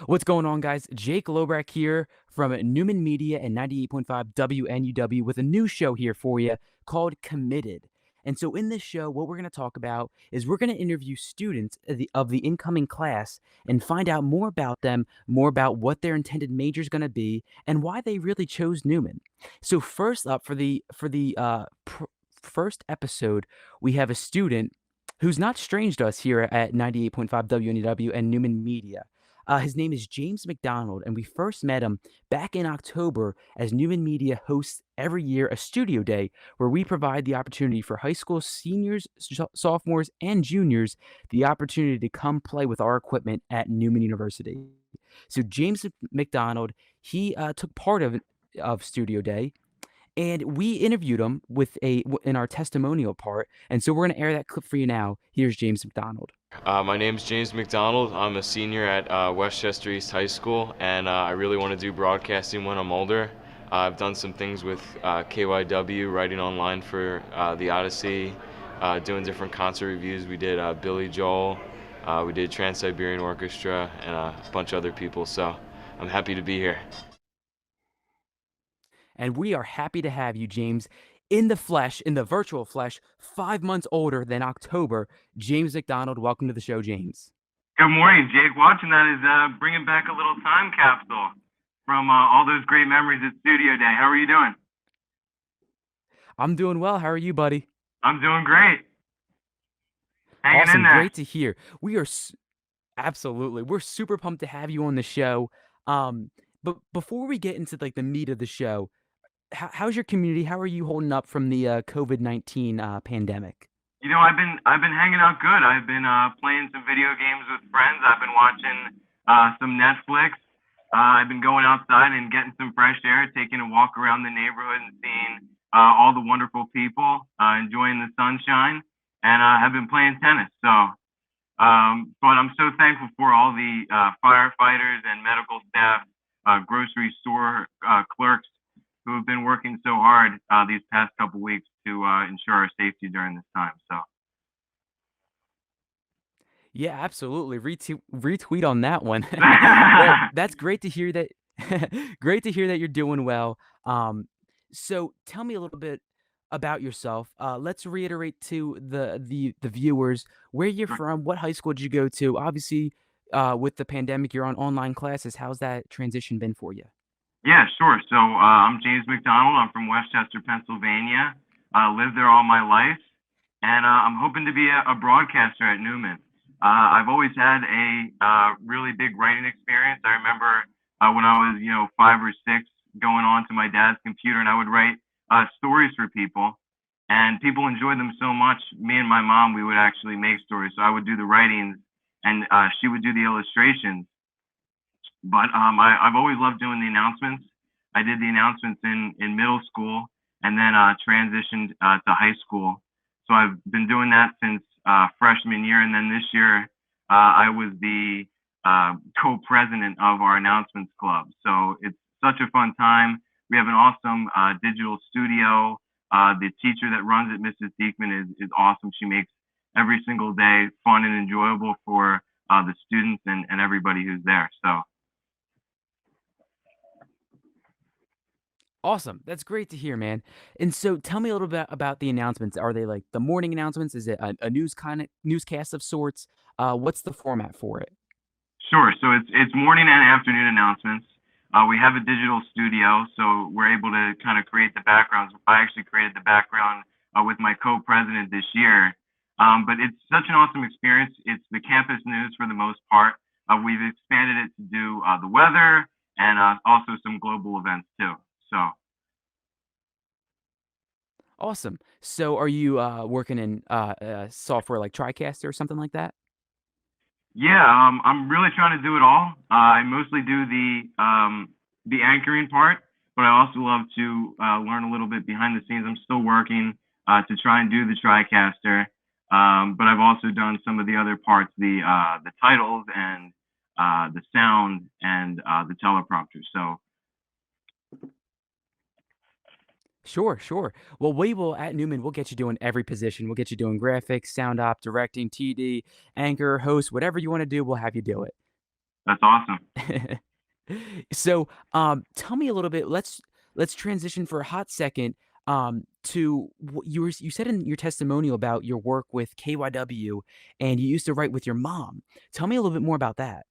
What's going on, guys? Jake Loburak here from Newman Media and 98.5 WNUW with a new show here for you called Committed. And so in this show, what we're going to talk about is we're going to interview students of the incoming class and find out more about them, more about what their intended major is going to be, and why they really chose Newman. So first up for the first episode, we have a student who's not strange to us here at 98.5 WNEW and Newman Media. His name is James McDonald, and we first met him back in October as Newman Media hosts every year a studio day where we provide the opportunity for high school seniors, sophomores, and juniors the opportunity to come play with our equipment at Newman University. So James McDonald, he took part of studio day, and we interviewed him in our testimonial part. And so we're going to air that clip for you now. Here's James McDonald. My name's James McDonald. I'm a senior at Westchester East High School, and I really want to do broadcasting when I'm older. I've done some things with KYW, writing online for the Odyssey, doing different concert reviews. We did Billy Joel, we did Trans-Siberian Orchestra, and a bunch of other people, so I'm happy to be here. And we are happy to have you, James, in the flesh, in the virtual flesh, 5 months older than October. James McDonald, welcome to the show, James. Good morning, Jake. Watching that is bringing back a little time capsule from all those great memories at Studio Day. How are you doing? I'm doing well. How are you, buddy? I'm doing great. Hanging Awesome. in there. Great to hear. Absolutely. We're super pumped to have you on the show. But before we get into like the meat of the show, how's your community? How are you holding up from the COVID-19 pandemic? You know, I've been hanging out good. I've been playing some video games with friends. I've been watching some Netflix. I've been going outside and getting some fresh air, taking a walk around the neighborhood and seeing all the wonderful people, enjoying the sunshine, and have been playing tennis. So, but I'm so thankful for all the firefighters and medical staff, grocery store clerks who have been working so hard these past couple weeks to ensure our safety during this time. So, Yeah, absolutely. Retweet on that one. Well, that's great to hear that. Great to hear that you're doing well. So tell me a little bit about yourself. Let's reiterate to the viewers where you're from. What high school did you go to? Obviously, with the pandemic, you're on online classes. How's that transition been for you? yeah, sure. So I'm James McDonald. I'm from Westchester, Pennsylvania. Lived there all my life, and I'm hoping to be a broadcaster at Newman. I've always had a really big writing experience. I remember when I was, 5 or 6, going on to my dad's computer, and I would write stories for people, and people enjoyed them so much. Me and my mom, we would actually make stories. So I would do the writings, and she would do the illustrations. But I've always loved doing the announcements. I did the announcements in middle school, and then transitioned to high school. So I've been doing that since freshman year, and then this year I was the co-president of our announcements club. So it's such a fun time. We have an awesome digital studio. The teacher that runs it, Mrs. Diekman, is awesome. She makes every single day fun and enjoyable for the students and everybody who's there. So. Awesome. That's great to hear, man. And so tell me a little bit about the announcements. Are they like the morning announcements? Is it a newscast of sorts? What's the format for it? Sure. So it's morning and afternoon announcements. We have a digital studio, so we're able to kind of create the backgrounds. I actually created the background with my co-president this year. But it's such an awesome experience. It's the campus news for the most part. We've expanded it to do the weather and also some global events too. So. Awesome. So are you working in software like TriCaster or something like that? Yeah, I'm really trying to do it all. I mostly do the anchoring part, but I also love to learn a little bit behind the scenes. I'm still working to try and do the TriCaster, but I've also done some of the other parts, the titles and the sound and the teleprompter. So. Sure. Well, we will at Newman, we'll get you doing every position. We'll get you doing graphics, sound op, directing, TD, anchor, host, whatever you want to do, we'll have you do it. That's awesome. So, tell me a little bit. Let's transition for a hot second to what you said in your testimonial about your work with KYW, and you used to write with your mom. Tell me a little bit more about that.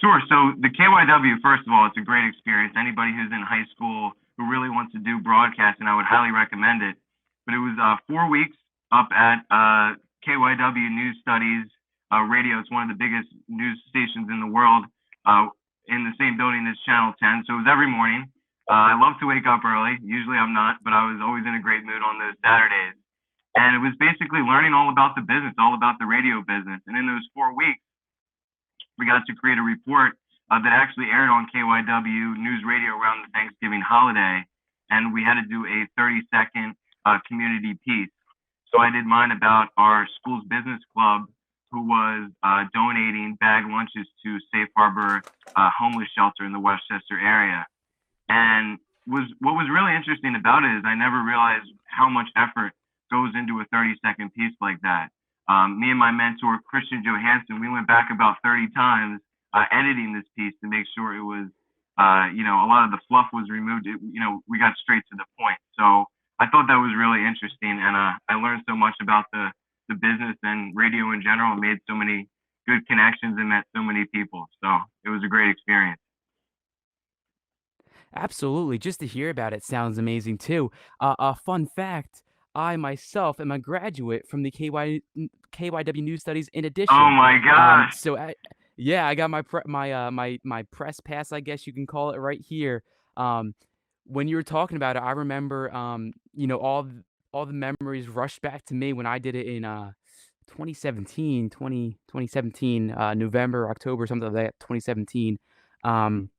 Sure. So the KYW, first of all, it's a great experience. Anybody who's in high school who really wants to do broadcasting, I would highly recommend it. But it was 4 weeks up at KYW News Studies Radio. It's one of the biggest news stations in the world, uh, in the same building as Channel 10. So it was every morning. I love to wake up early. Usually I'm not, but I was always in a great mood on those Saturdays. And it was basically learning all about the business, all about the radio business. And in those 4 weeks, we got to create a report that actually aired on KYW News Radio around the Thanksgiving holiday, and we had to do a 30-second community piece. So I did mine about our school's business club, who was donating bag lunches to Safe Harbor homeless shelter in the Westchester area. And what was really interesting about it is I never realized how much effort goes into a 30-second piece like that. Me and my mentor, Christian Johansson, we went back about 30 times editing this piece to make sure it was, a lot of the fluff was removed. We got straight to the point. So I thought that was really interesting, and I learned so much about the business and radio in general, and made so many good connections and met so many people. So it was a great experience. Absolutely. Just to hear about it sounds amazing too. A fun fact, I myself am a graduate from the KYW News Studies in Oh addition. my Um, gosh. so I, yeah, I got my press pass, I guess you can call it, right here. Um, when you were talking about it, I remember all the memories rushed back to me when I did it in 2017, November, October, something like that, 2017. Um,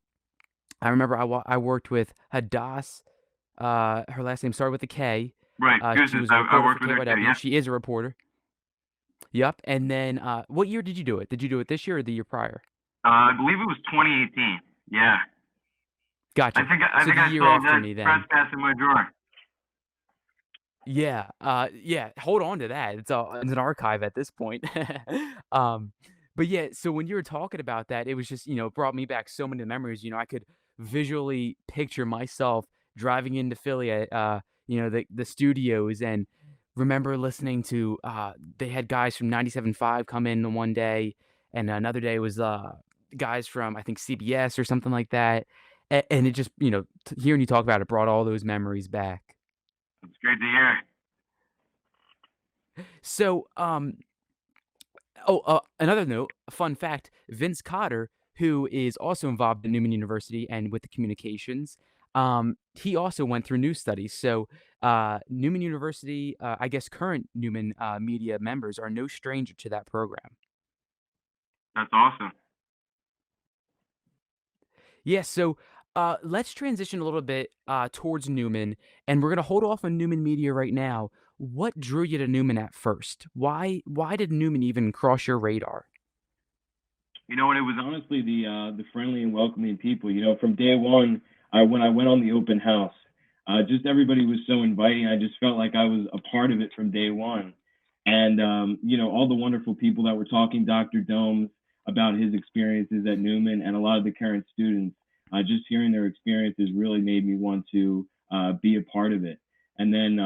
I remember I worked with Hadass. Her last name started with a K. Right. She Gooses. was a I reporter for worked with her too. KYW. Yeah. She is a reporter. Yep. And then, what year did you do it? Did you do it this year or the year prior? I believe it was 2018. Yeah. I Gotcha. think I So think the I year still have after that me press then. pass in my drawer. Yeah. Yeah. Hold on to that. It's an archive at this point. um, but yeah. So when you were talking about that, it was just brought me back so many memories. I could visually picture myself driving into Philly at the studios and remember listening to they had guys from 97.5 come in one day, and another day was guys from I think CBS or something like that. And it just hearing you talk about it brought all those memories back. It's great to hear. So, another note, a fun fact, Vince Cotter, who is also involved in Newman University and with the communications, he also went through news studies. So, Newman University, I guess current Newman media members are no stranger to that program. That's awesome. Yeah, so let's transition a little bit towards Newman, and we're gonna hold off on Newman Media right now. What drew you to Newman at first? Why did Newman even cross your radar? You know what? It was honestly the friendly and welcoming people. From day one, when I went on the open house, just everybody was so inviting. I just felt like I was a part of it from day one. And all the wonderful people that were talking, Dr. Domes, about his experiences at Newman, and a lot of the current students. Just hearing their experiences really made me want to be a part of it. And then,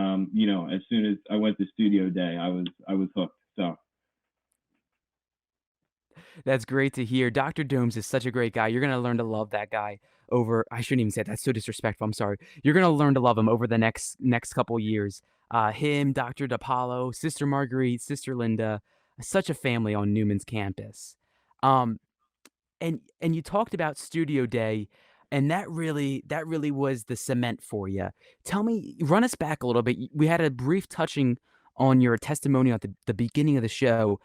as soon as I went to studio day, I was hooked. So That's great to hear. Dr. Dooms is such a great guy. You're gonna learn to love that guy over I shouldn't even say that. That's so disrespectful. I'm sorry. You're gonna learn to love him over the next couple years. Him, Dr. DePaulo, Sister Marguerite, Sister Linda, such a family on Newman's campus. Um, and you talked about studio day, and that really was the cement for you. Tell me, run us back a little bit. We had a brief touching on your testimonial at the beginning of the show,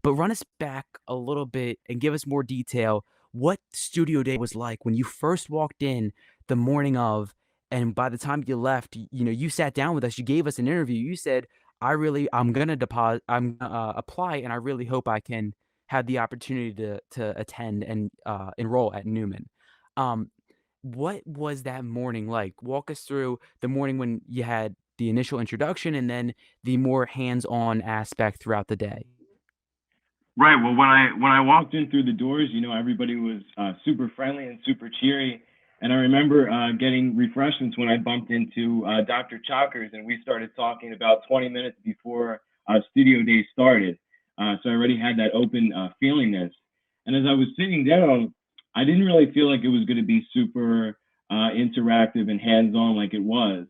but run us back a little bit and give us more detail what studio day was like when you first walked in the morning of, and by the time you left, you sat down with us, you gave us an interview. You said, I'm gonna deposit, I'm gonna apply, and I really hope I can have the opportunity to attend and enroll at Newman. Um, what was that morning like? Walk us through the morning when you had the initial introduction and then the more hands-on aspect throughout the day. Right. Well, when I walked in through the doors, you know, everybody was super friendly and super cheery. And I remember getting refreshments when I bumped into Dr. Chalkers, and we started talking about 20 minutes before studio day started. So I already had that open feelingness. And as I was sitting down, I didn't really feel like it was going to be super interactive and hands-on like it was.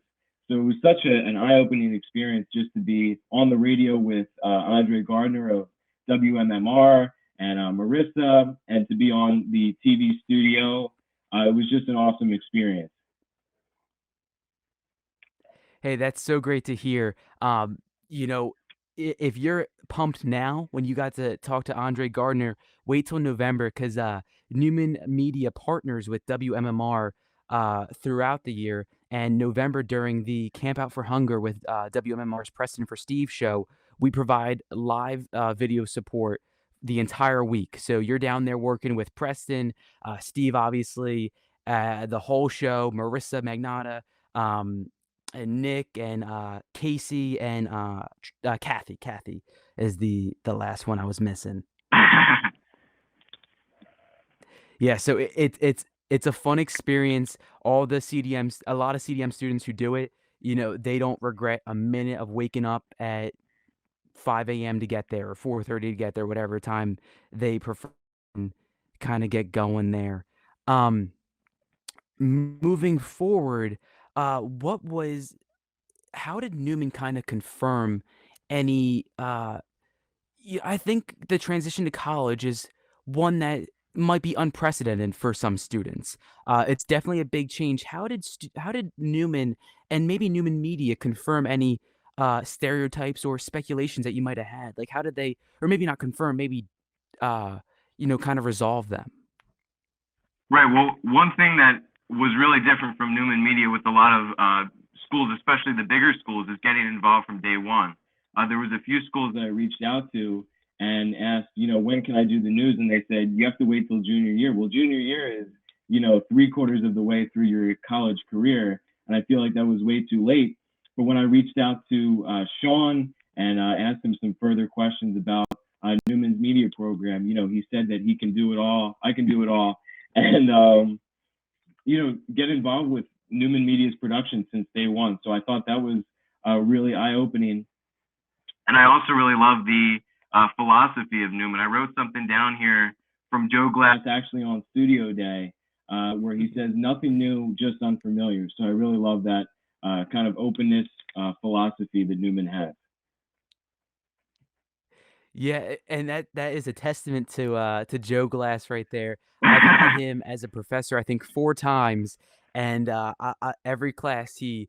So it was such an eye-opening experience just to be on the radio with Andre Gardner of WMMR and Marissa, and to be on the TV studio. It was just an awesome experience. Hey, that's so great to hear. You know, if you're pumped now when you got to talk to Andre Gardner, wait till November because Newman Media partners with WMMR throughout the year, and November during the Camp Out for Hunger with WMMR's Preston for Steve show, we provide live video support the entire week. So you're down there working with Preston, Steve, obviously, the whole show, Marissa Magnata. And Nick and Casey and Kathy. Kathy is the last one I was missing. Yeah, so it's a fun experience. All the CDMs, a lot of CDM students who do it, you know, they don't regret a minute of waking up at 5 a.m. to get there or 4:30 to get there, whatever time they prefer. Kind of get going there. Um, moving forward, what was how did Newman kind of confirm any I think the transition to college is one that might be unprecedented for some students. It's definitely a big change. How did Newman and maybe Newman Media confirm any stereotypes or speculations that you might have had? Like how did they, or maybe not confirm, maybe kind of resolve them? Right. Well, one thing that was really different from Newman Media with a lot of schools, especially the bigger schools, is getting involved from day one. There was a few schools that I reached out to and asked, you know, when can I do the news? And they said, you have to wait till junior year. Well, junior year is, you know, three-quarters of the way through your college career. And I feel like that was way too late. But when I reached out to Sean and asked him some further questions about Newman's media program, you know, he said that he can do it all. I can do it all, and you know, get involved with Newman Media's production since day one. So I thought that was really eye-opening. And I also really love the philosophy of Newman. I wrote something down here from Joe Glass actually on Studio Day, where he says, nothing new, just unfamiliar. So I really love that kind of openness philosophy that Newman has. Yeah, and that is a testament to Joe Glass right there. I've had him as a professor, I think 4 times, and every class he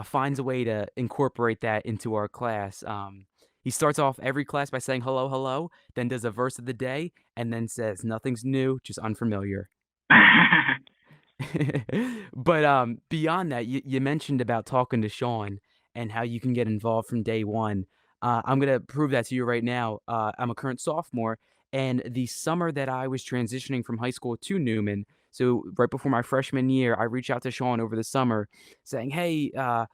finds a way to incorporate that into our class. He starts off every class by saying hello, hello, then does a verse of the day, and then says nothing's new, just unfamiliar. But beyond that, you mentioned about talking to Sean and how you can get involved from day one. I'm gonna prove that to you right now. I'm a current sophomore, and the summer that I was transitioning from high school to Newman, so right before my freshman year, I reached out to Sean over the summer, saying, "Hey, uh,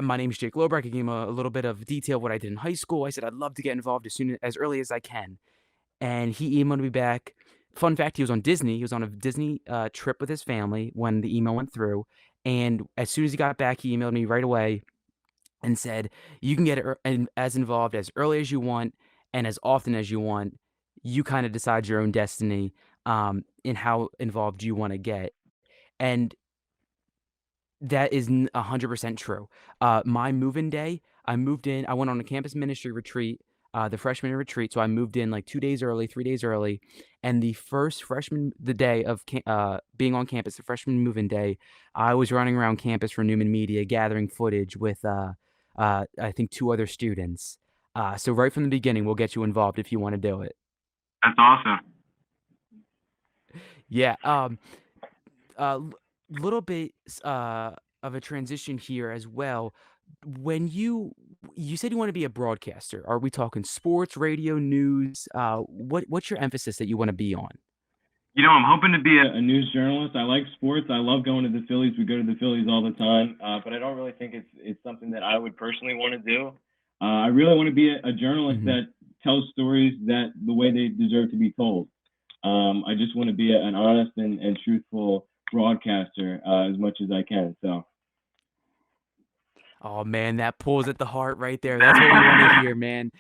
my name's Jake Loburak." I gave him a little bit of detail of what I did in high school. I said I'd love to get involved as early as I can, and he emailed me back. Fun fact, he was on Disney. He was on a Disney trip with his family when the email went through. And as soon as he got back, he emailed me right away and said, you can get as involved as early as you want and as often as you want. You kind of decide your own destiny in how involved you want to get. And that is 100% true. My move-in day, I moved in. I went on a campus ministry retreat, the freshman retreat. So I moved in like 2 days early, 3 days early, and the day of being on campus, the freshman move-in day, I was running around campus for Newman Media, gathering footage with I think 2 other students. So right from the beginning, we'll get you involved if you want to do it. That's awesome. Yeah. Little bit of a transition here as well. When you said you want to be a broadcaster, are we talking sports, radio, news? What's your emphasis that you want to be on? You know, I'm hoping to be a news journalist. I like sports. I love going to the Phillies. We go to the Phillies all the time, but I don't really think it's something that I would personally want to do. I really want to be a journalist Mhm. that tells stories that the way they deserve to be told. I just want to be an honest and truthful broadcaster as much as I can. So Oh man, that pulls at the heart right there. That's what we want to hear, man.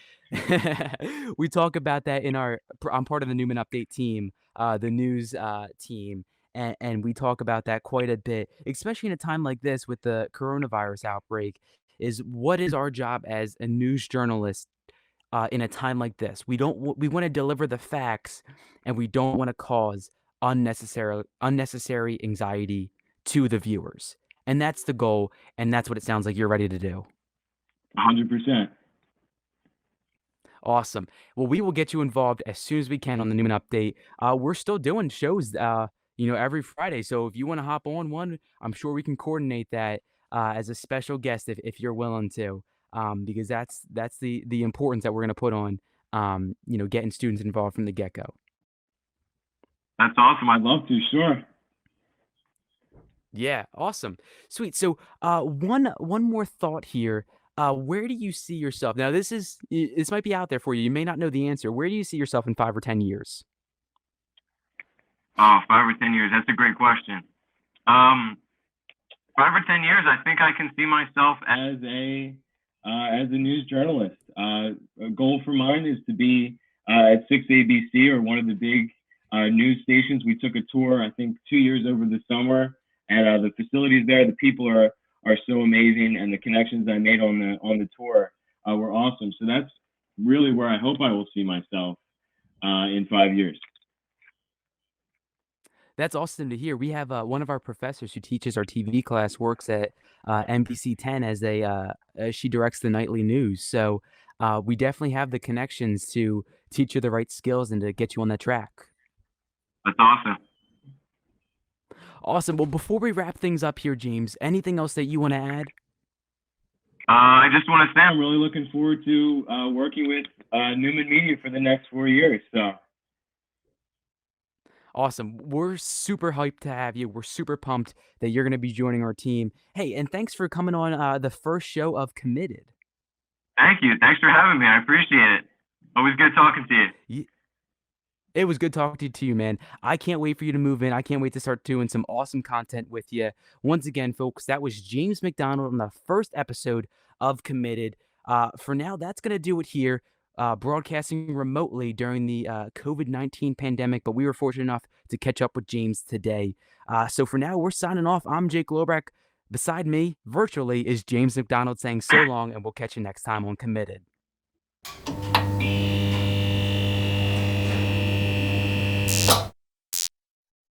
We talk about that in I'm part of the Newman Update team, the news team, and we talk about that quite a bit, especially in a time like this with the coronavirus outbreak. Is what is our job as a news journalist in a time like this? We want to deliver the facts, and we don't want to cause unnecessary anxiety to the viewers. And that's the goal, and that's what it sounds like you're ready to do. 100%. Awesome. Well, we will get you involved as soon as we can on the Newman Update. We're still doing shows, every Friday. So if you want to hop on one, I'm sure we can coordinate that as a special guest if you're willing to, because that's the importance that we're going to put on, getting students involved from the get-go. That's awesome. I'd love to. Sure. Yeah, awesome. Sweet. So, one more thought here. Where do you see yourself? Now, this might be out there for you. You may not know the answer. Where do you see yourself in 5 or 10 years? Oh, 5 or 10 years. That's a great question. Um, 5 or 10 years, I think I can see myself as a news journalist. A goal for mine is to be at 6 ABC or one of the big news stations. We took a tour, I think, 2 years over the summer, and the facilities there, the people are so amazing, and the connections I made on the tour were awesome. So that's really where I hope I will see myself in 5 years. That's awesome to hear. We have one of our professors who teaches our TV class works at NBC 10 as she directs the nightly news. So we definitely have the connections to teach you the right skills and to get you on that track. That's awesome. Awesome. Well, before we wrap things up here, James, anything else that you want to add? I just want to say I'm really looking forward to working with Newman Media for the next 4 years. So Awesome. We're super hyped to have you. We're super pumped that you're going to be joining our team. Hey, and thanks for coming on the first show of Committed. thank you. Thanks for having me. I appreciate it. Always good talking to you. It was good talking to you, man. I can't wait for you to move in. I can't wait to start doing some awesome content with you. Once again, folks, that was James McDonald on the first episode of Committed. For now, that's going to do it here, broadcasting remotely during the COVID-19 pandemic, but we were fortunate enough to catch up with James today. So for now, we're signing off. I'm Jake Loburak. Beside me, virtually, is James McDonald saying so long, and we'll catch you next time on Committed.